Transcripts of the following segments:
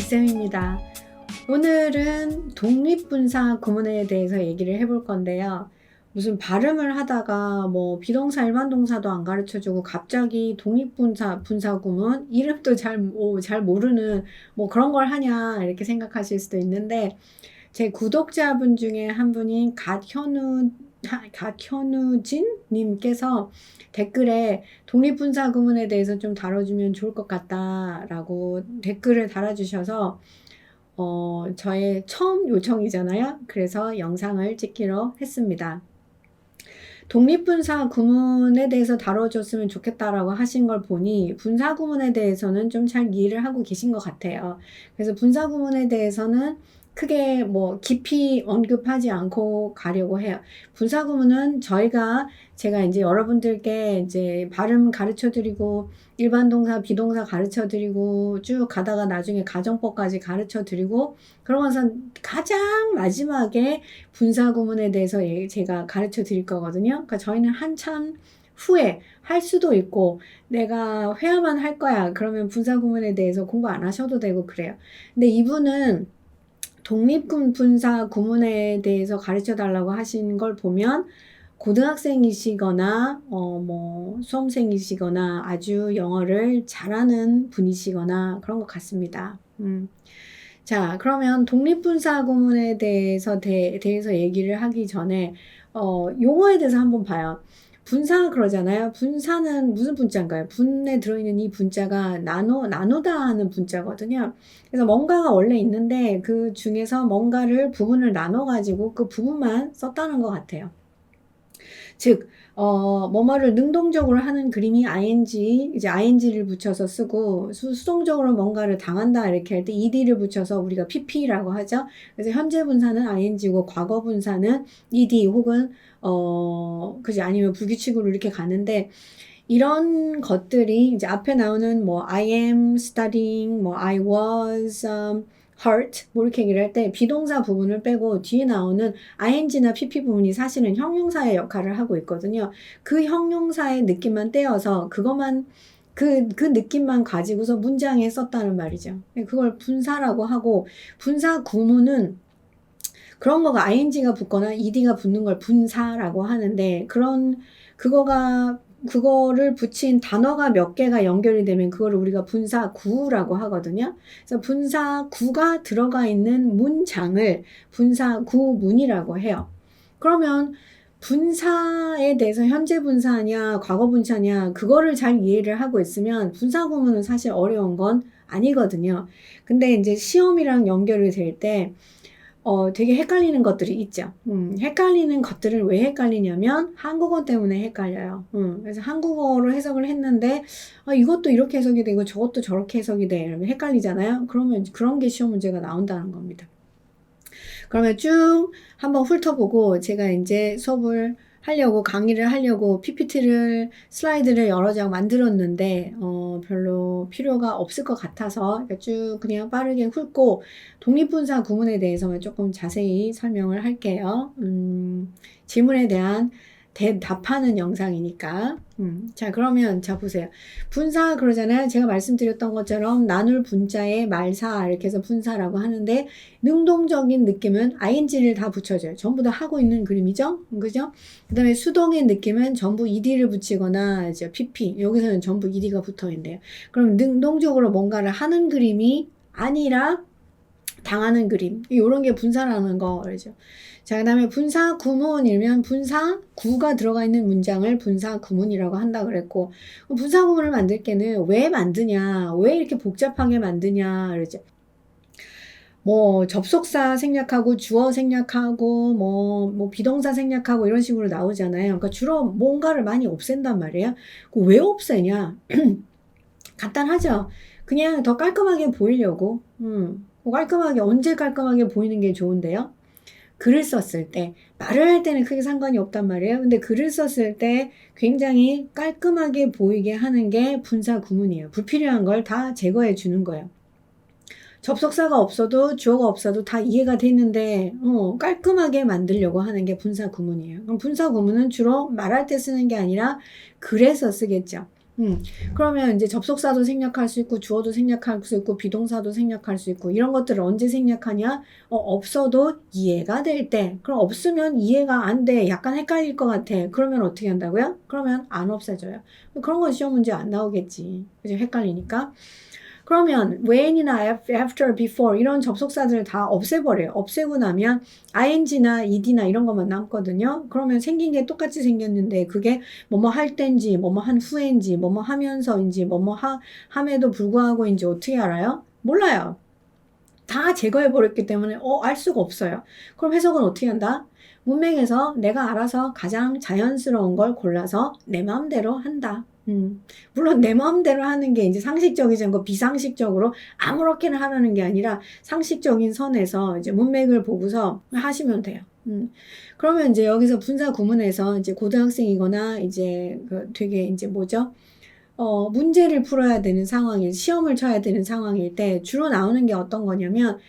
이쌤입니다. 오늘은 독립분사 구문에 대해서 얘기를 해볼 건데요. 무슨 발음을 하다가 뭐 비동사 일반동사도 안 가르쳐주고 갑자기 분사 구문 이름도 잘 모르는 뭐 그런 걸 하냐 이렇게 생각하실 수도 있는데, 제 구독자분 중에 한 분이 갓현우진 님께서 댓글에 독립분사 구문에 대해서 좀 다뤄주면 좋을 것 같다라고 댓글을 달아주셔서 저의 처음 요청이잖아요. 그래서 영상을 찍기로 했습니다. 독립분사 구문에 대해서 다뤄줬으면 좋겠다라고 하신 걸 보니 분사 구문에 대해서는 좀 잘 이해를 하고 계신 것 같아요. 그래서 분사 구문에 대해서는 크게 뭐 깊이 언급하지 않고 가려고 해요. 분사 구문은 제가 이제 여러분들께 이제 발음 가르쳐 드리고 일반 동사, 비동사 가르쳐 드리고 쭉 가다가 나중에 가정법까지 가르쳐 드리고 그러면서 가장 마지막에 분사 구문에 대해서 제가 가르쳐 드릴 거거든요. 그러니까 저희는 한참 후에 할 수도 있고, 내가 회화만 할 거야 그러면 분사 구문에 대해서 공부 안 하셔도 되고 그래요. 근데 이분은 독립분사 구문에 대해서 가르쳐 달라고 하신 걸 보면 고등학생이시거나 뭐 수험생이시거나 아주 영어를 잘하는 분이시거나 그런 것 같습니다. 자, 그러면 독립분사 구문에 대해서 얘기를 하기 전에 용어에 대해서 한번 봐요. 분사 그러잖아요. 분사는 무슨 분자인가요? 분에 들어있는 이 분자가 나누다 하는 분자거든요. 그래서 뭔가가 원래 있는데 그 중에서 뭔가를 부분을 나눠가지고 그 부분만 썼다는 것 같아요. 즉, 뭐뭐를 능동적으로 하는 그림이 이제 ing를 붙여서 쓰고, 수동적으로 뭔가를 당한다 이렇게 할 때 ed를 붙여서 우리가 pp라고 하죠. 그래서 현재 분사는 ing고 과거 분사는 ed 혹은 그지 아니면 불규칙으로 이렇게 가는데, 이런 것들이 이제 앞에 나오는 뭐 I am studying, 뭐 I was hurt 뭐 이렇게 얘기를 할 때 비동사 부분을 빼고 뒤에 나오는 ing나 pp 부분이 사실은 형용사의 역할을 하고 있거든요. 그 형용사의 느낌만 떼어서 그 느낌만 가지고서 문장에 썼다는 말이죠. 그걸 분사라고 하고, 분사 구문은 그런 거가 ing가 붙거나 ed가 붙는 걸 분사라고 하는데, 그거를 붙인 단어가 몇 개가 연결이 되면 그거를 우리가 분사구라고 하거든요. 그래서 분사구가 들어가 있는 문장을 분사구문이라고 해요. 그러면 분사에 대해서 현재 분사냐, 과거 분사냐, 그거를 잘 이해를 하고 있으면 분사구문은 사실 어려운 건 아니거든요. 근데 이제 시험이랑 연결이 될 때 되게 헷갈리는 것들이 있죠. 헷갈리는 것들을 왜 헷갈리냐면 한국어 때문에 헷갈려요. 그래서 한국어로 해석을 했는데 이것도 이렇게 해석이 되고 저것도 저렇게 해석이 돼. 이러면 헷갈리잖아요. 그러면 그런 게 시험 문제가 나온다는 겁니다. 그러면 쭉 한번 훑어보고 제가 이제 강의를 하려고 슬라이드를 여러 장 만들었는데 별로 필요가 없을 것 같아서 쭉 그냥 빠르게 훑고 독립분사 구문에 대해서만 조금 자세히 설명을 할게요. 질문에 대한 답하는 영상이니까. 자, 그러면 보세요. 분사 그러잖아요. 제가 말씀드렸던 것처럼 나눌 분자의 말사 이렇게 해서 분사라고 하는데, 능동적인 느낌은 ing를 다 붙여줘요. 전부 다 하고 있는 그림이죠. 그죠? 그 다음에 수동의 느낌은 전부 ed를 붙이거나 이제 pp, 여기서는 전부 ed가 붙어 있는데요. 그럼 능동적으로 뭔가를 하는 그림이 아니라 당하는 그림, 이런 게 분사라는 거죠. 자, 그 다음에 분사 구문이면 분사 구가 들어가 있는 문장을 분사 구문이라고 한다 그랬고, 분사 구문을 만들 때는 왜 만드냐, 왜 이렇게 복잡하게 만드냐 그러죠. 뭐 접속사 생략하고 주어 생략하고 뭐 비동사 생략하고 이런 식으로 나오잖아요. 그러니까 주로 뭔가를 많이 없앤단 말이에요. 왜 없애냐? 간단하죠. 그냥 더 깔끔하게 보이려고. 언제 깔끔하게 보이는 게 좋은데요? 글을 썼을 때, 말을 할 때는 크게 상관이 없단 말이에요. 근데 글을 썼을 때 굉장히 깔끔하게 보이게 하는 게 분사 구문이에요. 불필요한 걸 다 제거해 주는 거예요. 접속사가 없어도 주어가 없어도 다 이해가 되는데 깔끔하게 만들려고 하는 게 분사 구문이에요. 그럼 분사 구문은 주로 말할 때 쓰는 게 아니라 글에서 쓰겠죠. 그러면 이제 접속사도 생략할 수 있고 주어도 생략할 수 있고 비동사도 생략할 수 있고 이런 것들을 언제 생략하냐? 없어도 이해가 될 때. 그럼 없으면 이해가 안 돼. 약간 헷갈릴 것 같아. 그러면 어떻게 한다고요? 그러면 안 없애줘요. 그런 건 시험 문제 안 나오겠지. 그죠? 헷갈리니까. 그러면 when이나 after, before 이런 접속사들을 다 없애버려요. 없애고 나면 ing나 ed나 이런 것만 남거든요. 그러면 생긴 게 똑같이 생겼는데 그게 뭐뭐 할 때인지 뭐뭐 한 후인지 뭐뭐 하면서인지 뭐뭐 함에도 불구하고인지 어떻게 알아요? 몰라요. 다 제거해버렸기 때문에 알 수가 없어요. 그럼 해석은 어떻게 한다? 문맥에서 내가 알아서 가장 자연스러운 걸 골라서 내 마음대로 한다. 물론 내 마음대로 하는 게 이제 상식적이지 않고 비상식적으로 아무렇게나 하라는 게 아니라 상식적인 선에서 이제 문맥을 보고서 하시면 돼요. 그러면 이제 여기서 분사 구문에서 이제 고등학생이거나 이제 되게 이제 뭐죠? 문제를 풀어야 되는 상황일, 시험을 쳐야 되는 상황일 때 주로 나오는 게 어떤 거냐면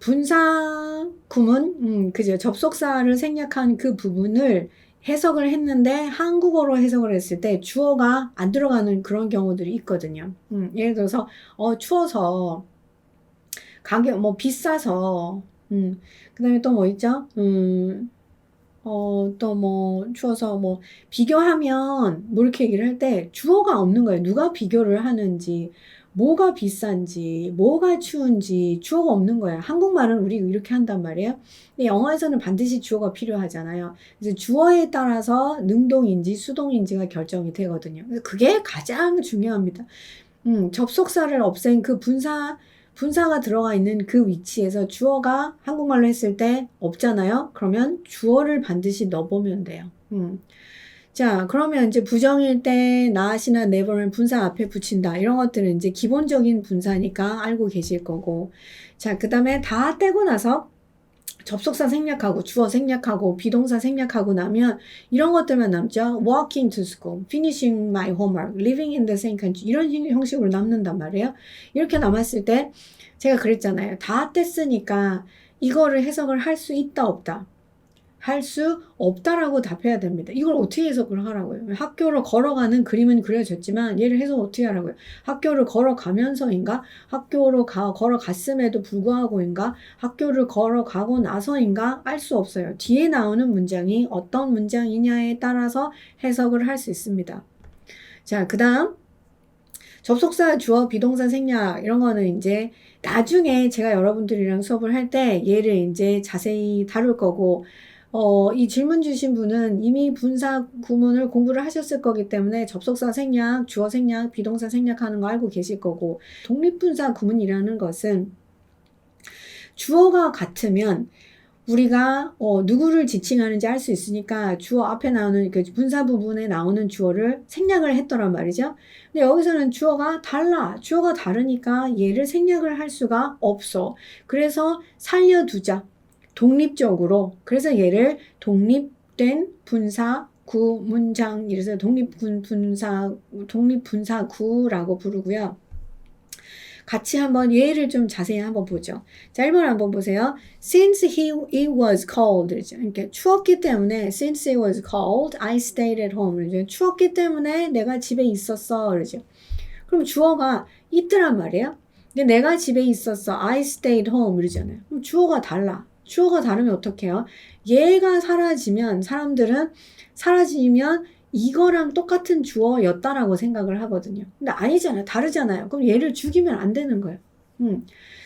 분사 구문, 그죠? 접속사를 생략한 그 부분을 해석을 했는데 한국어로 해석을 했을 때 주어가 안 들어가는 그런 경우들이 있거든요. 예를 들어서 추워서 가격 뭐 비싸서 그다음에 또 뭐 있죠? 또 뭐 추워서 뭐 비교하면 뭐 이렇게 얘기를 할 때 주어가 없는 거예요. 누가 비교를 하는지 뭐가 비싼지 뭐가 추운지 주어가 없는 거예요. 한국말은 우리 이렇게 한단 말이에요. 근데 영어에서는 반드시 주어가 필요하잖아요. 그래서 주어에 따라서 능동인지 수동인지가 결정이 되거든요. 그래서 그게 가장 중요합니다. 접속사를 없앤 그 분사가 들어가 있는 그 위치에서 주어가 한국말로 했을 때 없잖아요. 그러면 주어를 반드시 넣어보면 돼요. 자, 그러면 이제 부정일 때 not이나 never는 분사 앞에 붙인다. 이런 것들은 이제 기본적인 분사니까 알고 계실 거고. 자, 그 다음에 다 떼고 나서 접속사 생략하고 주어 생략하고 비동사 생략하고 나면 이런 것들만 남죠. walking to school, finishing my homework, living in the same country 이런 형식으로 남는단 말이에요. 이렇게 남았을 때 제가 그랬잖아요. 다 뗐으니까 이거를 해석을 할 수 있다 없다. 할 수 없다라고 답해야 됩니다. 이걸 어떻게 해석을 하라고요? 학교를 걸어가는 그림은 그려졌지만 얘를 해석 어떻게 하라고요? 학교를 걸어가면서인가? 학교로 걸어갔음에도 불구하고인가? 학교를 걸어가고 나서인가? 알 수 없어요. 뒤에 나오는 문장이 어떤 문장이냐에 따라서 해석을 할 수 있습니다. 자, 그 다음 접속사, 주어, 비동사 생략 이런 거는 이제 나중에 제가 여러분들이랑 수업을 할 때 얘를 이제 자세히 다룰 거고 이 질문 주신 분은 이미 분사 구문을 공부를 하셨을 거기 때문에 접속사 생략, 주어 생략, 비동사 생략하는 거 알고 계실 거고 독립분사 구문이라는 것은 주어가 같으면 우리가 누구를 지칭하는지 알 수 있으니까 주어 앞에 나오는 그 분사 부분에 나오는 주어를 생략을 했더란 말이죠. 근데 여기서는 주어가 달라. 주어가 다르니까 얘를 생략을 할 수가 없어. 그래서 살려두자. 독립적으로. 그래서 얘를 독립된 분사 구 문장 이래서 독립분사구라고 부르고요. 같이 한번 예를 좀 자세히 한번 보죠. 자, 1번 한번 보세요. Since it was cold. 그러니까 추웠기 때문에 since it was cold, I stayed at home. 그러죠. 추웠기 때문에 내가 집에 있었어. 그러죠. 그럼 주어가 있더란 말이에요. 근데 내가 집에 있었어. I stayed home. 이러잖아요. 그럼 주어가 달라. 주어가 다르면 어떻게 해요? 얘가 사라지면 사람들은 사라지면 이거랑 똑같은 주어였다라고 생각을 하거든요. 근데 아니잖아요. 다르잖아요. 그럼 얘를 죽이면 안 되는 거예요.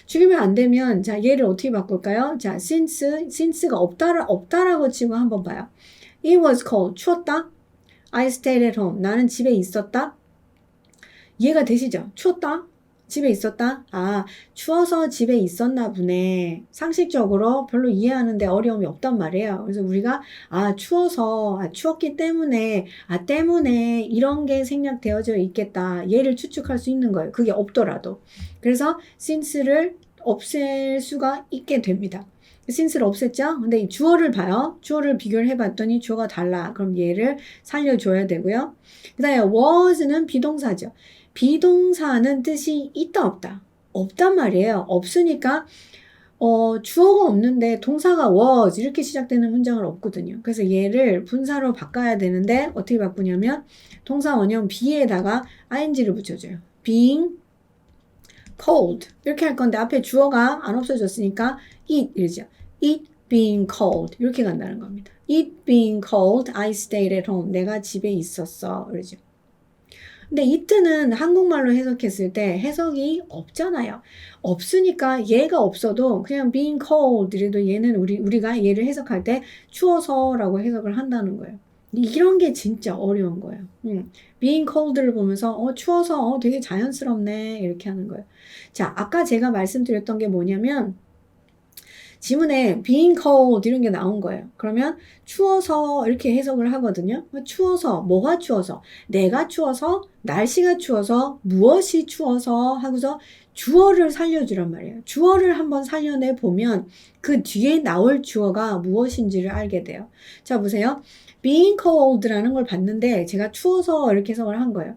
죽이면 안 되면 자 얘를 어떻게 바꿀까요? 자 since가 없다라고 치고 한번 봐요. It was cold. 추웠다. I stayed at home. 나는 집에 있었다. 이해가 되시죠? 추웠다. 집에 있었다? 아, 추워서 집에 있었나 보네. 상식적으로 별로 이해하는데 어려움이 없단 말이에요. 그래서 우리가 추웠기 때문에 때문에 이런 게 생략되어져 있겠다. 얘를 추측할 수 있는 거예요. 그게 없더라도. 그래서 since를 없앨 수가 있게 됩니다. since를 없앴죠? 근데 이 주어를 봐요. 주어를 비교를 해봤더니 주어가 달라. 그럼 얘를 살려줘야 되고요. 그 다음에 was는 비동사죠. 비동사는 뜻이 있다 없다. 없단 말이에요. 없으니까 주어가 없는데 동사가 was 이렇게 시작되는 문장은 없거든요. 그래서 얘를 분사로 바꿔야 되는데 어떻게 바꾸냐면 동사 원형 be에다가 ing를 붙여줘요. being cold 이렇게 할 건데 앞에 주어가 안 없어졌으니까 it 이러죠. it being cold 이렇게 간다는 겁니다. it being cold, I stayed at home. 내가 집에 있었어. 그러죠. 근데 it는 한국말로 해석했을 때 해석이 없잖아요. 없으니까 얘가 없어도 그냥 being cold 이래도 얘는 우리가 얘를 해석할 때 추워서라고 해석을 한다는 거예요. 이런 게 진짜 어려운 거예요. being cold를 보면서 추워서 되게 자연스럽네 이렇게 하는 거예요. 자, 아까 제가 말씀드렸던 게 뭐냐면 지문에 being cold 이런 게 나온 거예요. 그러면 추워서 이렇게 해석을 하거든요. 추워서, 뭐가 추워서, 내가 추워서, 날씨가 추워서, 무엇이 추워서 하고서 주어를 살려주란 말이에요. 주어를 한번 살려내 보면 그 뒤에 나올 주어가 무엇인지를 알게 돼요. 자, 보세요. being cold라는 걸 봤는데 제가 추워서 이렇게 해석을 한 거예요.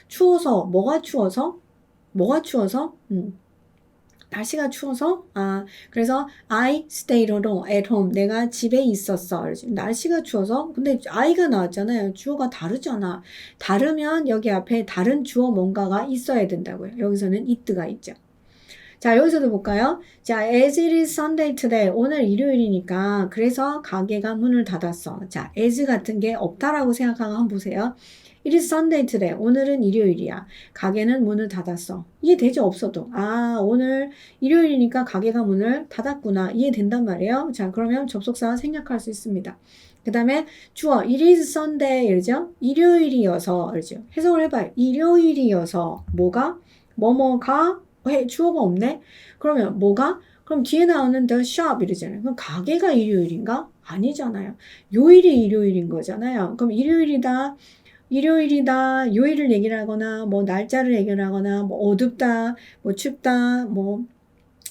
추워서, 뭐가 추워서? 뭐가 추워서? 날씨가 추워서 그래서 I stayed at home. 내가 집에 있었어. 날씨가 추워서 근데 I가 나왔잖아요. 주어가 다르잖아. 다르면 여기 앞에 다른 주어 뭔가가 있어야 된다고요. 여기서는 it가 있죠. 자, 여기서도 볼까요? 자, as it is Sunday today. 오늘 일요일이니까 그래서 가게가 문을 닫았어. 자, as 같은 게 없다라고 생각하고 한번 보세요. It is Sunday today. 오늘은 일요일이야. 가게는 문을 닫았어. 이해되죠? 없어도. 오늘 일요일이니까 가게가 문을 닫았구나. 이해된단 말이에요. 자, 그러면 접속사 생략할 수 있습니다. 그 다음에 주어 It is Sunday 이러죠? 일요일이어서 이러죠? 해석을 해봐요. 일요일이어서 뭐가? 뭐뭐가? 주어가 없네? 그러면 뭐가? 그럼 뒤에 나오는 the shop 이러잖아요. 그럼 가게가 일요일인가? 아니잖아요. 요일이 일요일인 거잖아요. 그럼 일요일이다, 요일을 얘기를 하거나, 뭐, 날짜를 얘기를 하거나, 뭐, 어둡다, 뭐, 춥다, 뭐,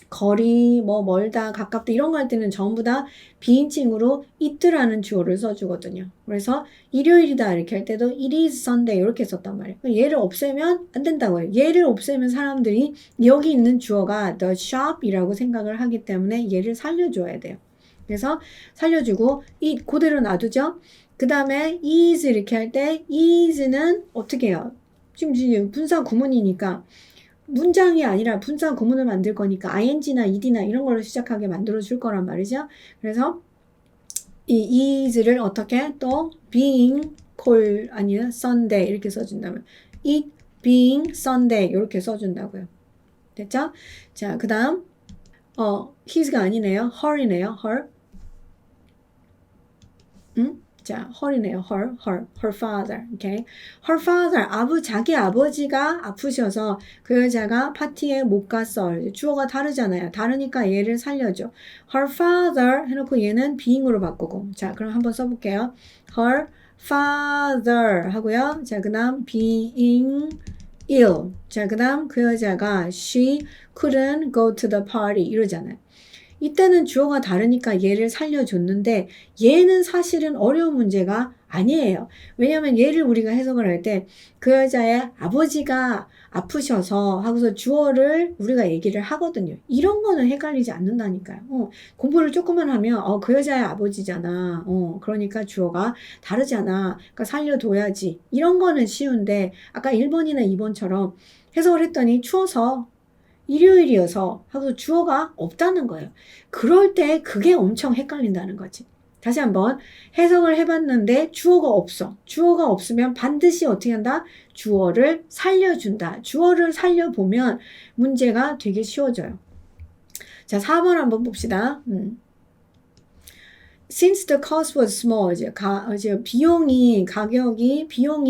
거리, 뭐, 멀다, 가깝다, 이런 거 할 때는 전부 다 비인칭으로 it라는 주어를 써주거든요. 그래서 일요일이다, 이렇게 할 때도 it is Sunday, 이렇게 썼단 말이에요. 얘를 없애면 안 된다고요. 얘를 없애면 사람들이 여기 있는 주어가 the shop이라고 생각을 하기 때문에 얘를 살려줘야 돼요. 그래서 살려주고, it 그대로 놔두죠. 그 다음에 is 이렇게 할 때 is는 어떻게 해요? 지금 분사 구문이니까 문장이 아니라 분사 구문을 만들 거니까 ing나 ed나 이런 걸로 시작하게 만들어 줄 거란 말이죠. 그래서 이 is를 어떻게 또 being cold 아니면 Sunday 이렇게 써준다면 it being Sunday 이렇게 써준다고요. 됐죠? 자, 그 다음 his가 아니네요. her이네요. her. 자, her이네요. her father. Okay. her father, 자기 아버지가 아프셔서 그 여자가 파티에 못 갔어. 주어가 다르잖아요. 다르니까 얘를 살려줘. her father 해놓고 얘는 being으로 바꾸고. 자, 그럼 한번 써볼게요. her father 하고요. 자, 그 다음 being ill. 자, 그 다음 그 여자가 she couldn't go to the party 이러잖아요. 이때는 주어가 다르니까 얘를 살려줬는데 얘는 사실은 어려운 문제가 아니에요. 왜냐하면 얘를 우리가 해석을 할 때 그 여자의 아버지가 아프셔서 하고서 주어를 우리가 얘기를 하거든요. 이런 거는 헷갈리지 않는다니까요. 공부를 조금만 하면 그 여자의 아버지잖아. 그러니까 주어가 다르잖아. 그러니까 살려둬야지. 이런 거는 쉬운데 아까 1번이나 2번처럼 해석을 했더니 추워서 일요일이어서 하고 주어가 없다는 거예요. 그럴 때 그게 엄청 헷갈린다는 거지. 다시 한번 해석을 해봤는데 주어가 없어. 주어가 없으면 반드시 어떻게 한다? 주어를 살려준다. 주어를 살려보면 문제가 되게 쉬워져요. 자, 4번 한번 봅시다. Since the cost was small, 이제 비용이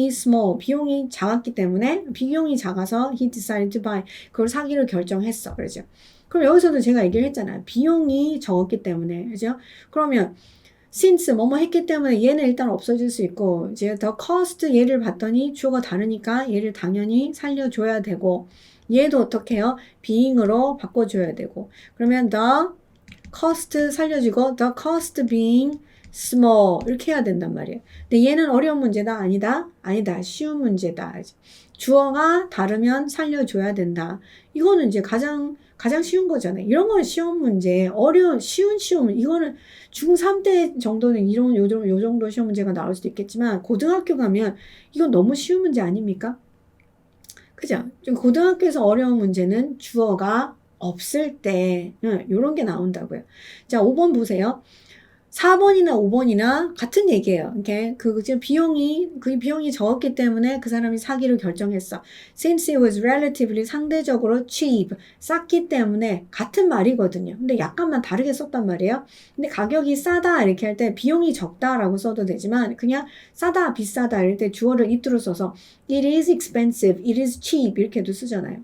small, 비용이 작았기 때문에 비용이 작아서 he decided to buy, 그걸 사기로 결정했어. 그러죠. 그럼 여기서도 제가 얘기를 했잖아요. 비용이 적었기 때문에, 그죠? 그러면 since 뭐뭐 했기 때문에 얘는 일단 없어질 수 있고, 이제 the cost 얘를 봤더니 주어가 다르니까 얘를 당연히 살려줘야 되고, 얘도 어떻게 해요? being으로 바꿔줘야 되고, 그러면 the cost 살려주고 the cost being small 이렇게 해야 된단 말이에요. 근데 얘는 어려운 문제다? 아니다? 아니다. 쉬운 문제다. 주어가 다르면 살려줘야 된다. 이거는 이제 가장 가장 쉬운 거잖아요. 이런 건 쉬운 문제, 쉬운 이거는 중3 때 정도는 요 정도 시험 문제가 나올 수도 있겠지만, 고등학교 가면 이건 너무 쉬운 문제 아닙니까? 그죠? 고등학교에서 어려운 문제는 주어가 없을 때, 요런 게 나온다고요. 자, 5번 보세요. 4번이나 5번이나 같은 얘기예요. 이렇게 지금 그 비용이 적었기 때문에 그 사람이 사기를 결정했어. Since it was relatively 상대적으로 cheap, 쌌기 때문에 같은 말이거든요. 근데 약간만 다르게 썼단 말이에요. 근데 가격이 싸다 이렇게 할 때 비용이 적다라고 써도 되지만 그냥 싸다, 비싸다 이럴 때 주어를 it로 써서 it is expensive, it is cheap 이렇게도 쓰잖아요.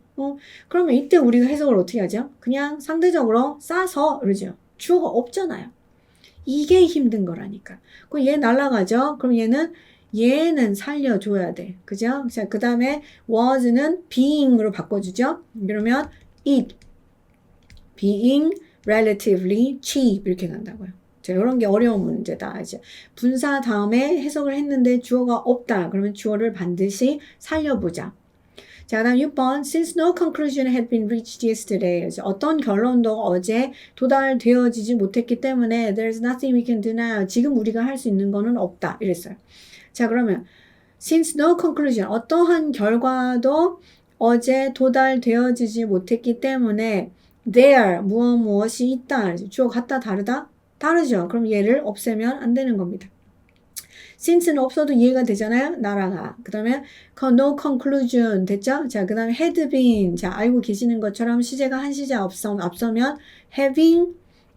그러면 이때 우리가 해석을 어떻게 하죠? 그냥 상대적으로 싸서 그러죠. 주어가 없잖아요. 이게 힘든 거라니까. 그럼 얘 날라가죠? 그럼 얘는 살려줘야 돼. 그죠? 자, 그 다음에 was는 being으로 바꿔주죠? 그러면 it, being relatively cheap 이렇게 간다고요. 자, 이런 게 어려운 문제다. 이제 분사 다음에 해석을 했는데 주어가 없다. 그러면 주어를 반드시 살려보자. 자, 그 다음 6번. Since no conclusion had been reached yesterday. 어떤 결론도 어제 도달되어지지 못했기 때문에 there's nothing we can do now. 지금 우리가 할 수 있는 거는 없다. 이랬어요. 자, 그러면 since no conclusion. 어떠한 결과도 어제 도달되어지지 못했기 때문에 there. 무엇이 있다. 주어 같다 다르다? 다르죠. 그럼 얘를 없애면 안 되는 겁니다. since는 없어도 이해가 되잖아요. 나라가. 그 다음에 no conclusion 됐죠? 자, 그 다음에 had been. 자, 알고 계시는 것처럼 시제가 한 시제 앞서면 having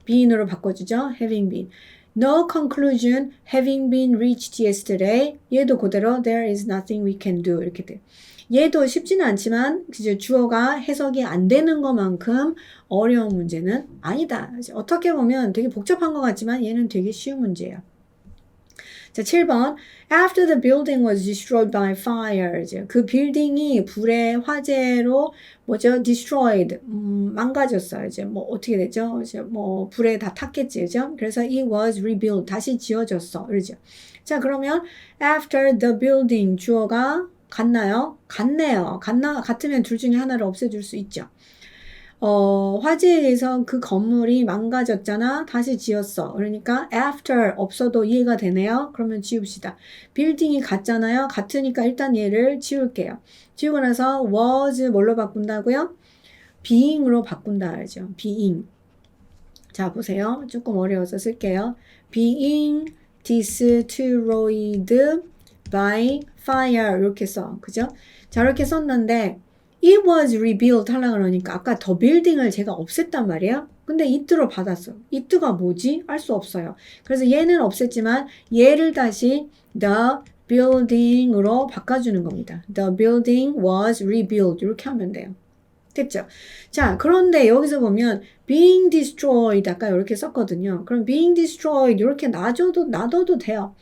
been으로 바꿔주죠. having been. No conclusion having been reached yesterday. 얘도 그대로 there is nothing we can do. 이렇게 돼. 얘도 쉽지는 않지만 이제 주어가 해석이 안 되는 것만큼 어려운 문제는 아니다. 어떻게 보면 되게 복잡한 것 같지만 얘는 되게 쉬운 문제예요. 자, 7번. After the building was destroyed by fire. 그 빌딩이 불의 화재로 destroyed. 망가졌어요. 이제 어떻게 되죠? 이제 불에 다 탔겠지. 그죠? 그래서 it was rebuilt. 다시 지어졌어. 그러죠? 자, 그러면 after the building 주어가 같나요? 같네요. 같으면 둘 중에 하나를 없애줄 수 있죠. 화재에 의해서 그 건물이 망가졌잖아. 다시 지었어. 그러니까 after 없어도 이해가 되네요. 그러면 지웁시다. 빌딩이 같잖아요. 같으니까 일단 얘를 지울게요. 지우고 나서 was 뭘로 바꾼다고요? being으로 바꾼다 하죠. being. 자, 보세요. 조금 어려워서 쓸게요. being destroyed by fire 이렇게 써. 그죠? 자, 이렇게 썼는데 it was rebuilt 하려고 그러니까 아까 the building을 제가 없앴단 말이에요. 근데 it로 받았어. it가 뭐지? 알 수 없어요. 그래서 얘는 없앴지만 얘를 다시 the building으로 바꿔주는 겁니다. The building was rebuilt 이렇게 하면 돼요. 됐죠? 자, 그런데 여기서 보면 being destroyed 아까 이렇게 썼거든요. 그럼 being destroyed 이렇게 놔둬도 돼요.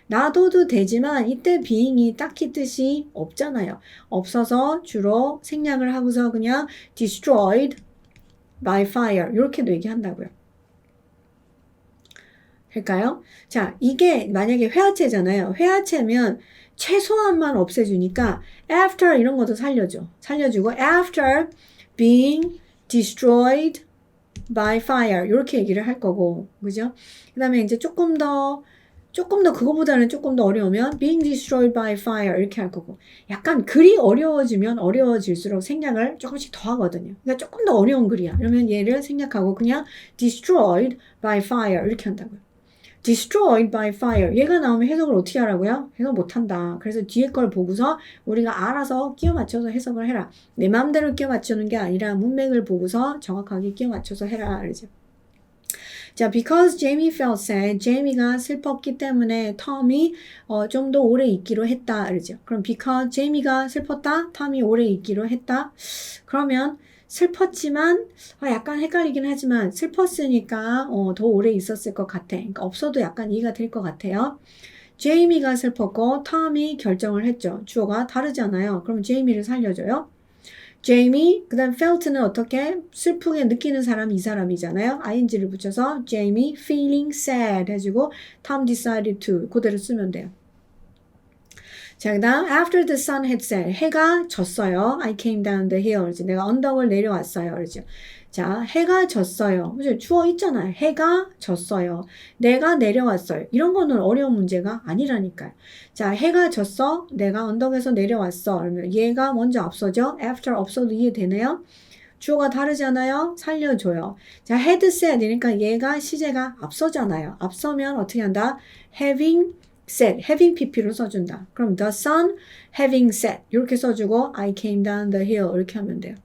놔둬도 되지만 이때 being이 딱히 뜻이 없잖아요. 없어서 주로 생략을 하고서 그냥 destroyed by fire 이렇게도 얘기한다고요. 할까요? 자, 이게 만약에 회화체잖아요. 회화체면 최소한만 없애주니까 after 이런 것도 살려주고 after being destroyed by fire 이렇게 얘기를 할 거고, 그죠? 그 다음에 이제 조금 더 그거보다는 조금 더 어려우면 being destroyed by fire 이렇게 할 거고, 약간 글이 어려워지면 어려워질수록 생략을 조금씩 더 하거든요. 그러니까 조금 더 어려운 글이야. 그러면 얘를 생략하고 그냥 destroyed by fire 이렇게 한다고요. destroyed by fire 얘가 나오면 해석을 어떻게 하라고요? 해석 못한다. 그래서 뒤에 걸 보고서 우리가 알아서 끼워 맞춰서 해석을 해라. 내 마음대로 끼워 맞추는 게 아니라 문맥을 보고서 정확하게 끼워 맞춰서 해라. 그러죠. 자, because Jamie felt sad, 제이미가 슬펐기 때문에 톰이 좀 더 오래 있기로 했다. 그러죠. 그럼 because Jamie가 슬펐다, 톰이 오래 있기로 했다. 그러면 슬펐지만 약간 헷갈리긴 하지만 슬펐으니까 더 오래 있었을 것 같아. 그러니까 없어도 약간 이해가 될 것 같아요. 제이미가 슬펐고 톰이 결정을 했죠. 주어가 다르잖아요. 그럼 제이미를 살려줘요. 제이미, 그 다음 felt는 어떻게? 슬프게 느끼는 사람이 이 사람이잖아요. ing를 붙여서 Jamie feeling sad 해주고 Tom decided to 그대로 쓰면 돼요. 자, 그 다음 after the sun had set 해가 졌어요. I came down the hill. 내가 언덕을 내려왔어요. 그러죠. 자, 해가 졌어요. 그죠? 주어 있잖아요. 해가 졌어요. 내가 내려왔어요. 이런 거는 어려운 문제가 아니라니까요. 자, 해가 졌어. 내가 언덕에서 내려왔어. 그러면 얘가 먼저 앞서죠. after 없어도 이해되네요. 주어가 다르잖아요. 살려줘요. 자, had said 이니까 얘가 시제가 앞서잖아요. 앞서면 어떻게 한다? having said, having pp로 써준다. 그럼 the sun having said 이렇게 써주고 I came down the hill 이렇게 하면 돼요.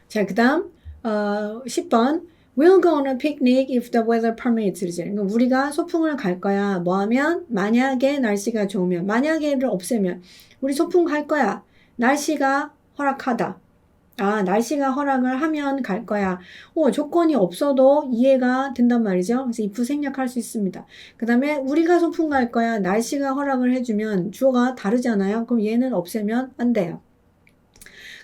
자, 그 다음 10번 We'll go on a picnic if the weather permits. 그러니까 우리가 소풍을 갈 거야. 뭐 하면? 만약에 날씨가 좋으면. 만약에를 없애면 우리 소풍 갈 거야. 날씨가 허락하다. 아, 날씨가 허락을 하면 갈 거야. 조건이 없어도 이해가 된단 말이죠. 그래서 if 생략할 수 있습니다. 그 다음에 우리가 소풍 갈 거야. 날씨가 허락을 해주면 주어가 다르잖아요. 그럼 얘는 없애면 안 돼요.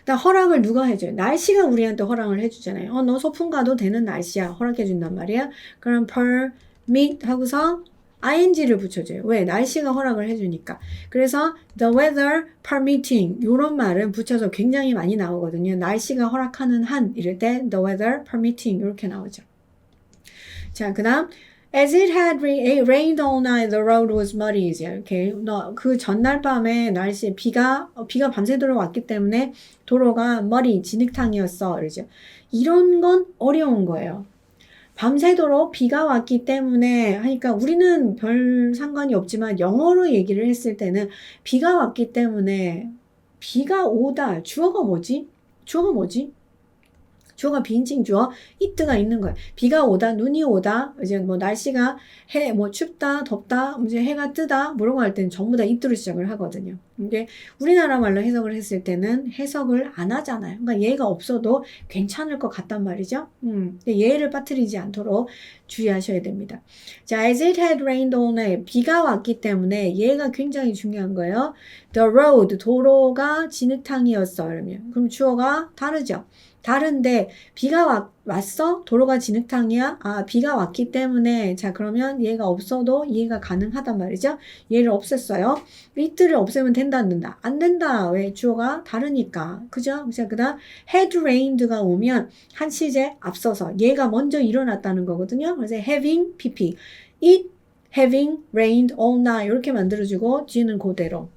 그다음 허락을 누가 해줘요? 날씨가 우리한테 허락을 해주잖아요. 너 소풍 가도 되는 날씨야. 허락해준단 말이야. 그럼 permit 하고서 ing를 붙여줘요. 왜? 날씨가 허락을 해주니까. 그래서 the weather permitting 이런 말은 붙여서 굉장히 많이 나오거든요. 날씨가 허락하는 한 이럴 때 the weather permitting 이렇게 나오죠. 자, 그 다음 As it had rained all night, the road was muddy. 이렇게 그 전날 밤에 날씨 비가 밤새도록 왔기 때문에 도로가 muddy 진흙탕이었어. 그러죠. 이런 건 어려운 거예요. 밤새도록 비가 왔기 때문에 하니까 우리는 별 상관이 없지만 영어로 얘기를 했을 때는 비가 왔기 때문에 비가 오다. 주어가 뭐지? 주어가 비인칭 주어 it가 있는 거예요. 비가 오다, 눈이 오다, 이제 뭐 날씨가 춥다, 덥다, 이제 해가 뜨다, 뭐 이런 거 할 때는 전부 다 it로 시작을 하거든요. 이게 우리나라 말로 해석을 했을 때는 해석을 안 하잖아요. 그러니까 얘가 없어도 괜찮을 것 같단 말이죠. 얘를 빠뜨리지 않도록 주의하셔야 됩니다. 자, as it had rained all night. 비가 왔기 때문에 얘가 굉장히 중요한 거예요. The road, 도로가 진흙탕이었어. 그럼 주어가 다르죠. 다른데 비가 왔어? 도로가 진흙탕이야? 아, 비가 왔기 때문에 자 그러면 얘가 없어도 이해가 가능하단 말이죠. 얘를 없앴어요. it를 없애면 된다 안 된다? 안 된다. 왜? 주어가 다르니까. 그죠? 자, 그 다음 had rained가 오면 한 시제 앞서서 얘가 먼저 일어났다는 거거든요. 그래서 having pp it having rained all night 이렇게 만들어주고 뒤는 그대로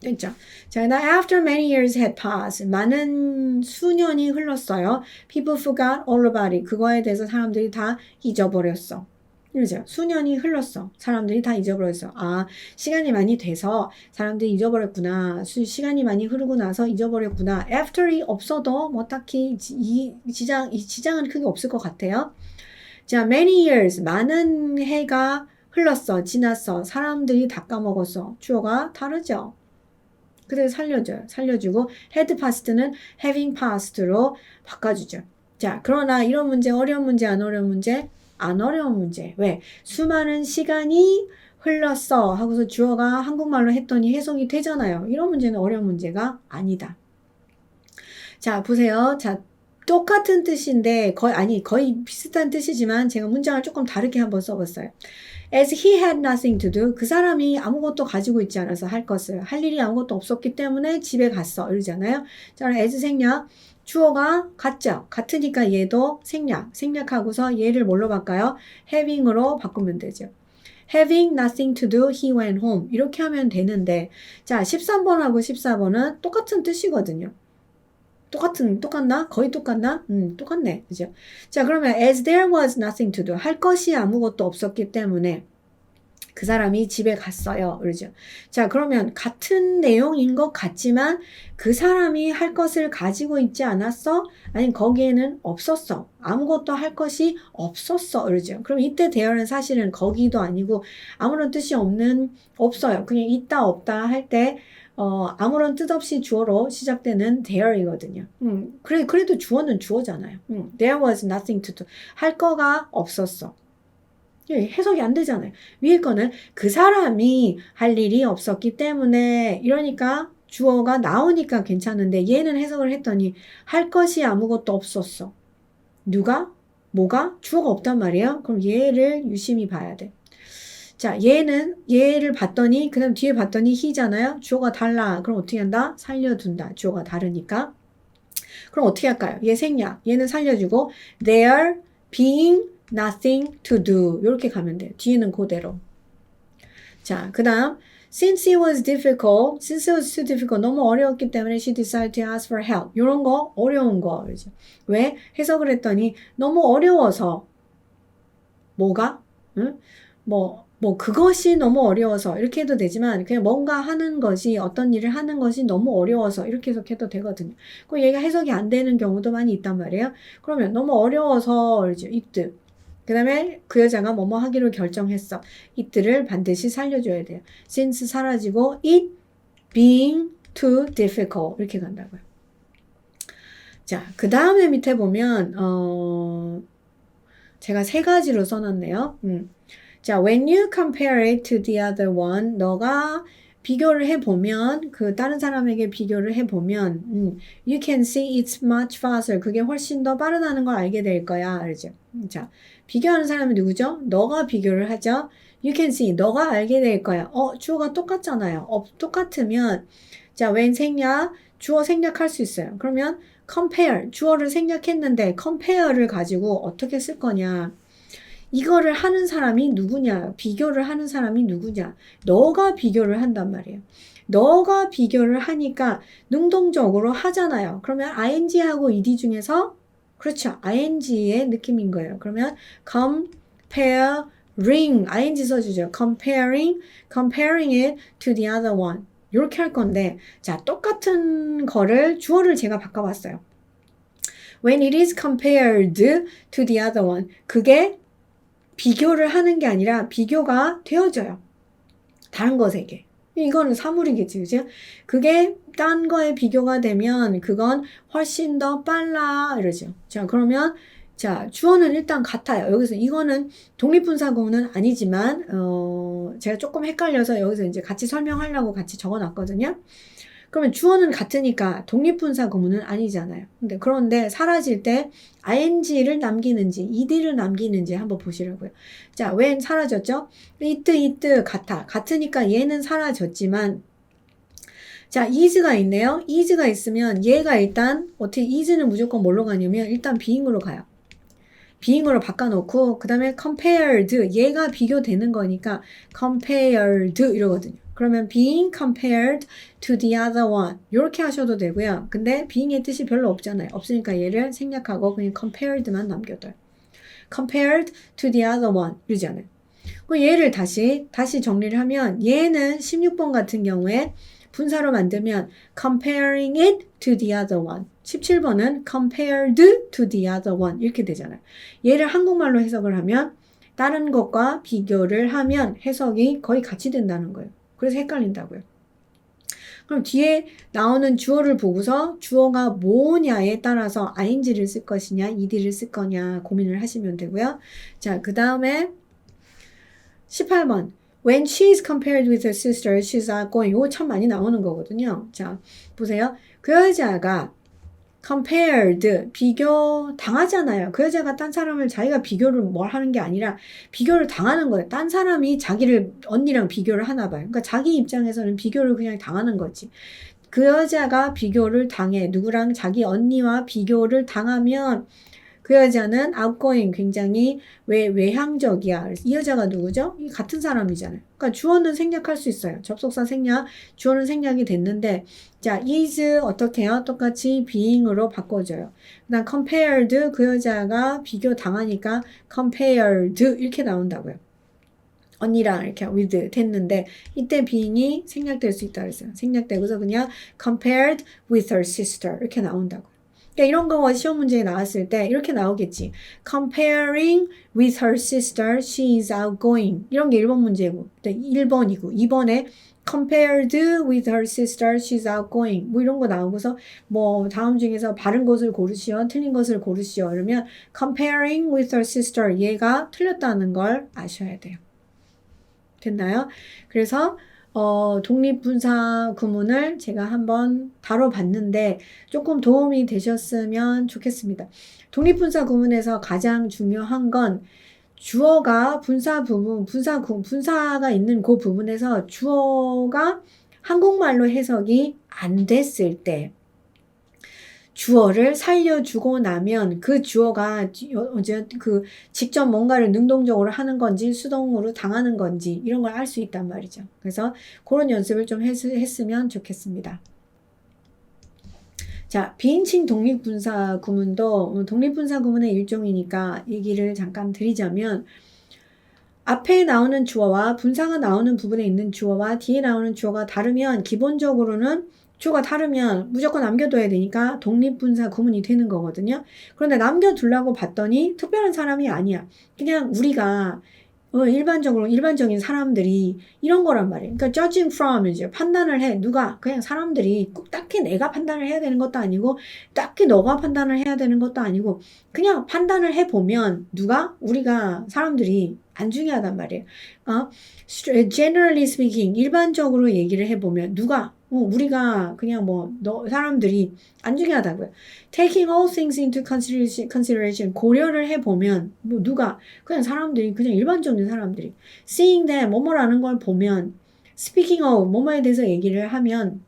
됐죠? 자, after many years had passed, 많은 수년이 흘렀어요. People forgot all about it. 그거에 대해서 사람들이 다 잊어버렸어. 그렇죠? 수년이 흘렀어. 사람들이 다 잊어버렸어. 아, 시간이 많이 돼서 사람들이 잊어버렸구나. 시간이 많이 흐르고 나서 잊어버렸구나. after이 없어도 뭐 딱히 지장은 크게 없을 것 같아요. 자, many years, 많은 해가 흘렀어. 지났어. 사람들이 다 까먹었어. 주어가 다르죠? 그래서 살려주고 had passed는 having passed로 바꿔주죠. 자, 그러나 이런 문제 어려운 문제 안 어려운 문제? 안 어려운 문제. 왜? 수많은 시간이 흘렀어 하고서 주어가 한국말로 했더니 해석이 되잖아요. 이런 문제는 어려운 문제가 아니다. 자, 보세요. 자, 똑같은 뜻인데 거의 비슷한 뜻이지만 제가 문장을 조금 다르게 한번 써봤어요. As he had nothing to do, 그 사람이 아무것도 가지고 있지 않아서 할 일이 아무것도 없었기 때문에 집에 갔어. 이러잖아요. 자, as 생략, 주어가 같죠? 같으니까 얘도 생략하고서 얘를 뭘로 바꿔요? having으로 바꾸면 되죠. Having nothing to do, he went home. 이렇게 하면 되는데, 자, 13번하고 14번은 똑같은 뜻이거든요. 똑같나? 거의 똑같나? 똑같네. 그죠? 자, 그러면 as there was nothing to do. 할 것이 아무것도 없었기 때문에 그 사람이 집에 갔어요. 그러죠? 자, 그러면 같은 내용인 것 같지만 그 사람이 할 것을 가지고 있지 않았어? 아니, 거기에는 없었어. 아무것도 할 것이 없었어. 그러죠? 그럼 이때 there는 사실은 거기도 아니고 아무런 뜻이 없어요. 그냥 있다, 없다 할 때 아무런 뜻 없이 주어로 시작되는 there이거든요. 그래도 주어는 주어잖아요. There was nothing to do. 할 거가 없었어. 해석이 안 되잖아요. 위에 거는 그 사람이 할 일이 없었기 때문에 이러니까 주어가 나오니까 괜찮은데 얘는 해석을 했더니 할 것이 아무것도 없었어. 누가? 뭐가? 주어가 없단 말이에요. 그럼 얘를 유심히 봐야 돼. 자, 얘를 봤더니 그 다음 뒤에 봤더니 he잖아요. 주어가 달라. 그럼 어떻게 한다? 살려둔다. 주어가 다르니까. 그럼 어떻게 할까요? 얘 생략. 얘는 살려주고 there being nothing to do 이렇게 가면 돼요. 뒤에는 그대로. 자, 그 다음 since it was too difficult 너무 어려웠기 때문에 she decided to ask for help. 이런 거 어려운 거. 그렇죠? 왜? 해석을 했더니 너무 어려워서 뭐가? 응? 그것이 너무 어려워서 이렇게 해도 되지만 그냥 뭔가 하는 것이 어떤 일을 하는 것이 너무 어려워서 이렇게 해석해도 되거든요. 그 얘가 해석이 안 되는 경우도 많이 있단 말이에요. 그러면 너무 어려워서 그러죠. it. 그 다음에 그 여자가 뭐뭐 하기로 결정했어. it를 반드시 살려줘야 돼요. since 사라지고 it being too difficult 이렇게 간다고요. 자, 그 다음에 밑에 보면 제가 3가지로 써놨네요. 자, when you compare it to the other one, 너가 비교를 해보면, 그 다른 사람에게 비교를 해보면, you can see it's much faster. 그게 훨씬 더 빠르다는 걸 알게 될 거야. 그러죠? 자, 비교하는 사람이 누구죠? 너가 비교를 하죠. You can see. 너가 알게 될 거야. 주어가 똑같잖아요. 똑같으면, 자, when 생략, 주어 생략할 수 있어요. 그러면 compare, 주어를 생략했는데 compare를 가지고 어떻게 쓸 거냐. 이거를 하는 사람이 누구냐? 비교를 하는 사람이 누구냐? 너가 비교를 한단 말이에요. 너가 비교를 하니까 능동적으로 하잖아요. 그러면 ing하고 ed 중에서 그렇죠. ing의 느낌인 거예요. 그러면 comparing ing 써주죠. comparing it to the other one. 이렇게 할 건데 자 똑같은 거를 주어를 제가 바꿔봤어요. When it is compared to the other one. 그게 비교를 하는 게 아니라 비교가 되어져요. 다른 것에게. 이거는 사물이겠지, 그죠? 그게 딴 거에 비교가 되면 그건 훨씬 더 빨라 이러죠. 자, 그러면 자, 주어는 일단 같아요. 여기서 이거는 독립분사구문은 아니지만 제가 조금 헷갈려서 여기서 이제 같이 설명하려고 같이 적어놨거든요. 그러면 주어는 같으니까 독립분사 구문은 아니잖아요. 그런데 사라질 때 ing를 남기는지 ed를 남기는지 한번 보시라고요. 자, when 사라졌죠? it 같아. 같으니까 얘는 사라졌지만 자, is가 있네요. is가 있으면 얘가 일단 어떻게 is는 무조건 뭘로 가냐면 일단 being으로 가요. being으로 바꿔놓고 그 다음에 compared 얘가 비교되는 거니까 compared 이러거든요. 그러면 being compared to the other one 이렇게 하셔도 되고요. 근데 being의 뜻이 별로 없잖아요. 없으니까 얘를 생략하고 그냥 compared만 남겨둬요. compared to the other one 이러잖아요. 얘를 다시 정리를 하면 얘는 16번 같은 경우에 분사로 만들면 comparing it to the other one 17번은 compared to the other one 이렇게 되잖아요. 얘를 한국말로 해석을 하면 다른 것과 비교를 하면 해석이 거의 같이 된다는 거예요. 그래서 헷갈린다고요. 그럼 뒤에 나오는 주어를 보고서 주어가 뭐냐에 따라서 ing를 쓸 것이냐 ed를 쓸 거냐 고민을 하시면 되고요. 자, 그 다음에 18번 When she is compared with her sister, she's outgoing. 이거 참 많이 나오는 거거든요. 자, 보세요. 그 여자가 compared, 비교 당하잖아요. 그 여자가 딴 사람을 자기가 비교를 뭘 하는 게 아니라 비교를 당하는 거예요. 딴 사람이 자기를 언니랑 비교를 하나 봐요. 그러니까 자기 입장에서는 비교를 그냥 당하는 거지. 그 여자가 비교를 당해. 누구랑 자기 언니와 비교를 당하면 그 여자는 outgoing 굉장히 외향적이야. 이 여자가 누구죠? 이 같은 사람이잖아요. 그러니까 주어는 생략할 수 있어요. 접속사 생략, 주어는 생략이 됐는데 자, is 어떻게 해요? 똑같이 being으로 바꿔줘요. 그다음 compared 그 여자가 비교 당하니까 compared 이렇게 나온다고요. 언니랑 이렇게 with 됐는데 이때 being이 생략될 수 있다 그랬어요. 생략되고서 그냥 compared with her sister 이렇게 나온다고. 그러니까 이런 거 시험 문제에 나왔을 때 이렇게 나오겠지. Comparing with her sister, she is outgoing. 이런 게 1번 문제고, 1번이고, 2번에 compared with her sister, she's outgoing. 뭐 이런 거 나오고서 뭐 다음 중에서 바른 것을 고르시오, 틀린 것을 고르시오. 이러면 comparing with her sister, 얘가 틀렸다는 걸 아셔야 돼요. 됐나요? 그래서 독립분사 구문을 제가 한번 다뤄봤는데 조금 도움이 되셨으면 좋겠습니다. 독립분사 구문에서 가장 중요한 건 주어가 분사 부분, 분사가 있는 그 부분에서 주어가 한국말로 해석이 안 됐을 때 주어를 살려주고 나면 그 주어가 직접 뭔가를 능동적으로 하는 건지 수동으로 당하는 건지 이런 걸 알 수 있단 말이죠. 그래서 그런 연습을 좀 했으면 좋겠습니다. 자, 비인칭 독립분사 구문도 독립분사 구문의 일종이니까 얘기를 잠깐 드리자면 앞에 나오는 주어와 분사가 나오는 부분에 있는 주어와 뒤에 나오는 주어가 다르면 기본적으로는 주어가 다르면 무조건 남겨둬야 되니까 독립분사 구문이 되는 거거든요. 그런데 남겨두려고 봤더니 특별한 사람이 아니야. 그냥 우리가 일반적인 사람들이 이런 거란 말이에요. 그러니까 judging from 이제 판단을 해. 누가 그냥 사람들이 꼭 딱히 내가 판단을 해야 되는 것도 아니고 딱히 너가 판단을 해야 되는 것도 아니고 그냥 판단을 해보면 우리가 사람들이 안 중요하단 말이에요. Generally speaking 일반적으로 얘기를 해보면 우리가 그냥 사람들이 안 중요하다고요. Taking all things into consideration 고려를 해보면 그냥 사람들이 그냥 일반적인 사람들이 seeing them 뭐뭐라는 걸 보면 speaking of 뭐뭐에 대해서 얘기를 하면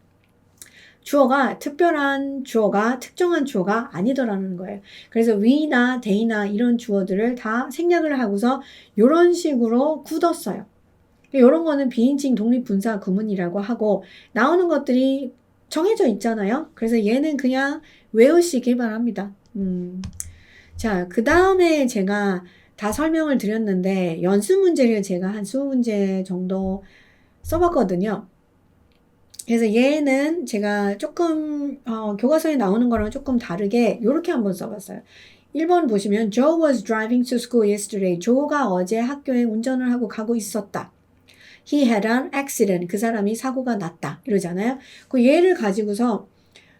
주어가 특별한 주어가 특정한 주어가 아니더라는 거예요. 그래서 we나 they나 이런 주어들을 다 생략을 하고서 이런 식으로 굳었어요. 이런 거는 비인칭 독립분사 구문이라고 하고 나오는 것들이 정해져 있잖아요. 그래서 얘는 그냥 외우시길 바랍니다. 자, 그 다음에 제가 다 설명을 드렸는데 연습 문제를 제가 한 20문제 정도 써봤거든요. 그래서 얘는 제가 조금 교과서에 나오는 거랑 조금 다르게 이렇게 한번 써봤어요. 1번 보시면 Joe was driving to school yesterday. 조가 어제 학교에 운전을 하고 가고 있었다. He had an accident. 그 사람이 사고가 났다. 이러잖아요. 그 얘를 가지고서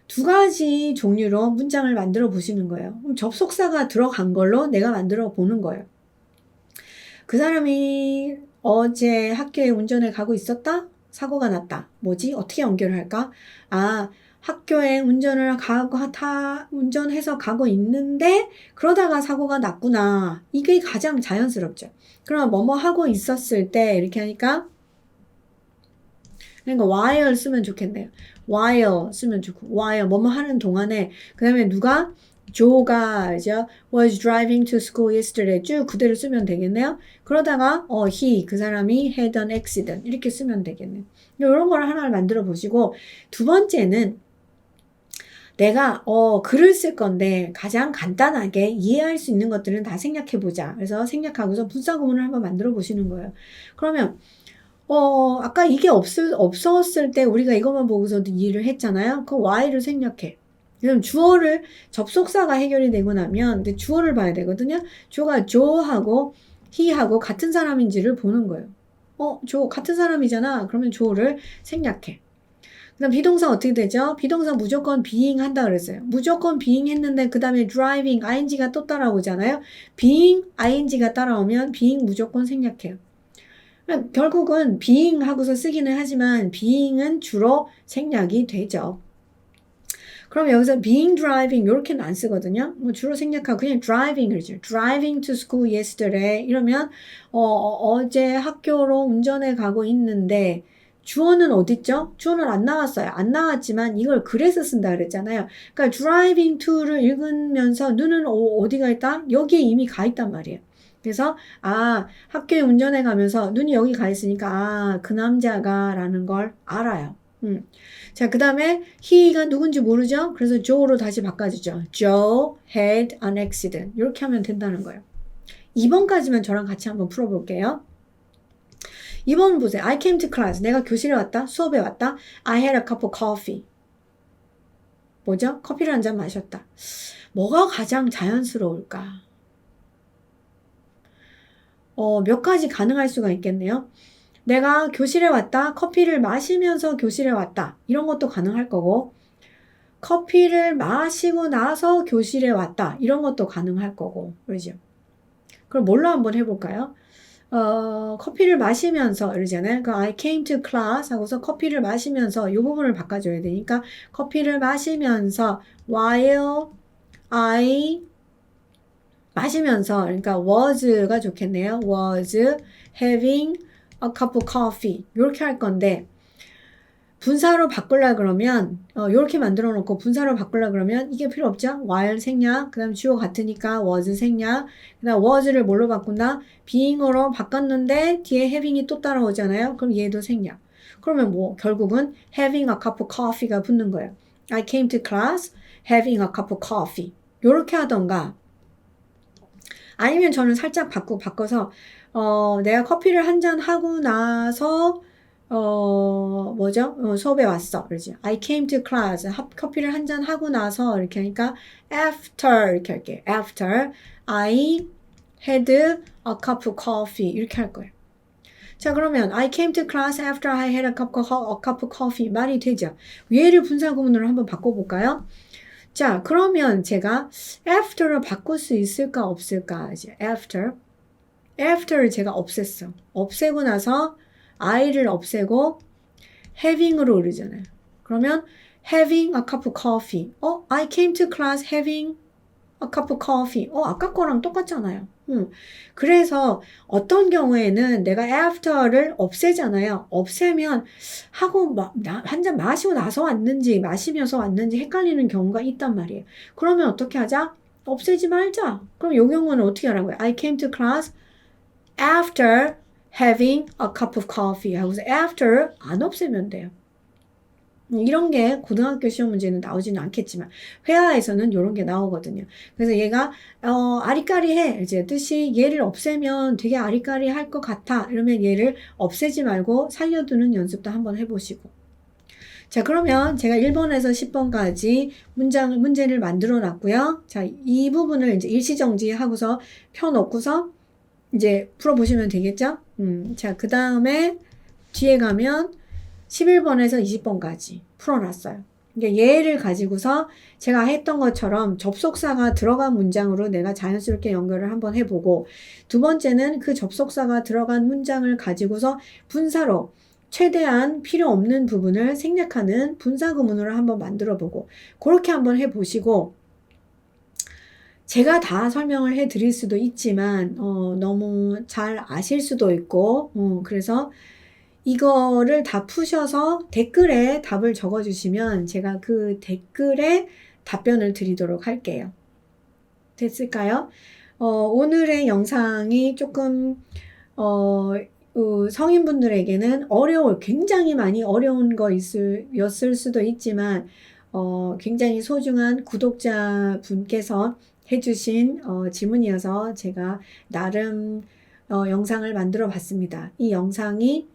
두 가지 종류로 문장을 만들어 보시는 거예요. 그럼 접속사가 들어간 걸로 내가 만들어 보는 거예요. 그 사람이 어제 학교에 운전을 가고 있었다? 사고가 났다. 뭐지? 어떻게 연결을 할까? 학교에 운전해서 가고 있는데 그러다가 사고가 났구나. 이게 가장 자연스럽죠. 그럼 뭐뭐 하고 있었을 때 이렇게 하니까 그러니까 while 쓰면 좋겠네요. while 쓰면 좋고 while 뭐뭐 하는 동안에 그 다음에 조가 was driving to school yesterday 쭉 그대로 쓰면 되겠네요. 그러다가 그 사람이 had an accident 이렇게 쓰면 되겠네요. 이런 걸 하나를 만들어 보시고 두 번째는 내가 글을 쓸 건데 가장 간단하게 이해할 수 있는 것들은 다 생략해 보자. 그래서 생략하고서 분사 구문을 한번 만들어 보시는 거예요. 그러면 아까 이게 없었을 때 우리가 이것만 보고서도 이해를 했잖아요. 그 why를 생략해. 그럼 주어를 접속사가 해결이 되고 나면 근데 주어를 봐야 되거든요. 주어가 조하고 he하고 같은 사람인지를 보는 거예요. 조 같은 사람이잖아. 그러면 조를 생략해. 그다음 비동사 어떻게 되죠? 비동사 무조건 being 한다 그랬어요. 무조건 being 했는데 그 다음에 driving ing가 또 따라오잖아요. being ing가 따라오면 being 무조건 생략해요. 결국은 being 하고서 쓰기는 하지만 being은 주로 생략이 되죠. 그럼 여기서 being driving 이렇게는 안 쓰거든요. 주로 생략하고 그냥 driving 그러죠. driving to school yesterday 이러면 어제 학교로 운전해 가고 있는데 주어는 어딨죠? 주어는 안 나왔어요. 안 나왔지만 이걸 그래서 쓴다 그랬잖아요. 그러니까 driving to를 읽으면서 눈은 어디가 있다? 여기에 이미 가 있단 말이에요. 그래서 학교에 운전해 가면서 눈이 여기 가 있으니까 그 남자가 라는 걸 알아요. 자, 그 다음에 he가 누군지 모르죠? 그래서 Joe로 다시 바꿔주죠. Joe had an accident. 이렇게 하면 된다는 거예요. 2번까지만 저랑 같이 한번 풀어볼게요. 2번 보세요. I came to class. 내가 교실에 왔다. 수업에 왔다. I had a cup of coffee. 뭐죠? 커피를 한 잔 마셨다. 뭐가 가장 자연스러울까? 몇 가지 가능할 수가 있겠네요. 내가 교실에 왔다. 커피를 마시면서 교실에 왔다. 이런 것도 가능할 거고 커피를 마시고 나서 교실에 왔다. 이런 것도 가능할 거고 그러죠. 그럼 뭘로 한번 해볼까요? 커피를 마시면서 이러잖아요. 그러니까 I came to class 하고서 커피를 마시면서 이 부분을 바꿔줘야 되니까 커피를 마시면서 while I 마시면서 그러니까 was가 좋겠네요. was having a cup of coffee 이렇게 할 건데 분사로 바꾸려 그러면 이렇게 만들어 놓고 분사로 바꾸려 그러면 이게 필요 없죠. while 생략, 그 다음 주어 같으니까 was 생략, 그 다음 was를 뭘로 바꾼다? being으로 바꿨는데 뒤에 having이 또 따라오잖아요. 그럼 얘도 생략. 그러면 뭐 결국은 having a cup of coffee가 붙는 거예요. I came to class having a cup of coffee. 요렇게 하던가 아니면 저는 살짝 바꿔서 내가 커피를 한 잔 하고 나서 수업에 왔어. 그러지. I came to class. 커피를 한 잔 하고 나서 이렇게 하니까 after 이렇게 할게. After I had a cup of coffee 이렇게 할 거예요. 자, 그러면 I came to class after I had a cup of coffee 말이 되죠. 얘를 분사구문으로 한번 바꿔볼까요? 자, 그러면 제가 after를 바꿀 수 있을까 없을까? 이제 after를 제가 없앴어. 없애고 나서 I를 없애고 having으로 오르잖아요. 그러면 having a cup of coffee. I came to class having a cup of coffee. 아까 거랑 똑같잖아요. 그래서 어떤 경우에는 내가 after를 없애잖아요. 없애면 하고 한 잔 마시고 나서 왔는지 마시면서 왔는지 헷갈리는 경우가 있단 말이에요. 그러면 어떻게 하자? 없애지 말자. 그럼 이 경우는 어떻게 하라고요? I came to class after having a cup of coffee 하고서 after 안 없애면 돼요. 이런 게 고등학교 시험 문제는 나오지는 않겠지만 회화에서는 이런 게 나오거든요. 그래서 얘가 아리까리해 이제 뜻이 얘를 없애면 되게 아리까리할 것 같아. 이러면 얘를 없애지 말고 살려두는 연습도 한번 해보시고. 자, 그러면 제가 1번에서 10번까지 문제를 만들어 놨고요. 자, 이 부분을 이제 일시정지하고서 펴놓고서 이제 풀어보시면 되겠죠? 자, 그 다음에 뒤에 가면 11번에서 20번까지 풀어놨어요. 그러니까 얘를 가지고서 제가 했던 것처럼 접속사가 들어간 문장으로 내가 자연스럽게 연결을 한번 해보고 두 번째는 그 접속사가 들어간 문장을 가지고서 분사로 최대한 필요 없는 부분을 생략하는 분사구문으로 한번 만들어보고 그렇게 한번 해보시고 제가 다 설명을 해드릴 수도 있지만 너무 잘 아실 수도 있고 그래서 이거를 다 푸셔서 댓글에 답을 적어주시면 제가 그 댓글에 답변을 드리도록 할게요. 됐을까요? 오늘의 영상이 조금 성인분들에게는 굉장히 많이 어려운 거였을 수도 있지만 굉장히 소중한 구독자분께서 해주신 질문이어서 제가 나름 영상을 만들어 봤습니다. 이 영상이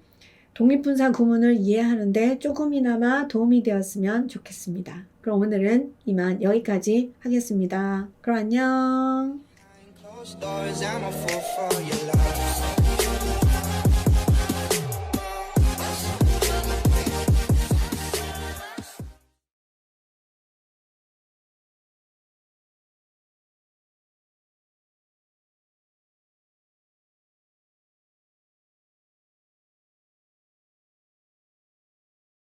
독립분사 구문을 이해하는데 조금이나마 도움이 되었으면 좋겠습니다. 그럼 오늘은 이만 여기까지 하겠습니다. 그럼 안녕.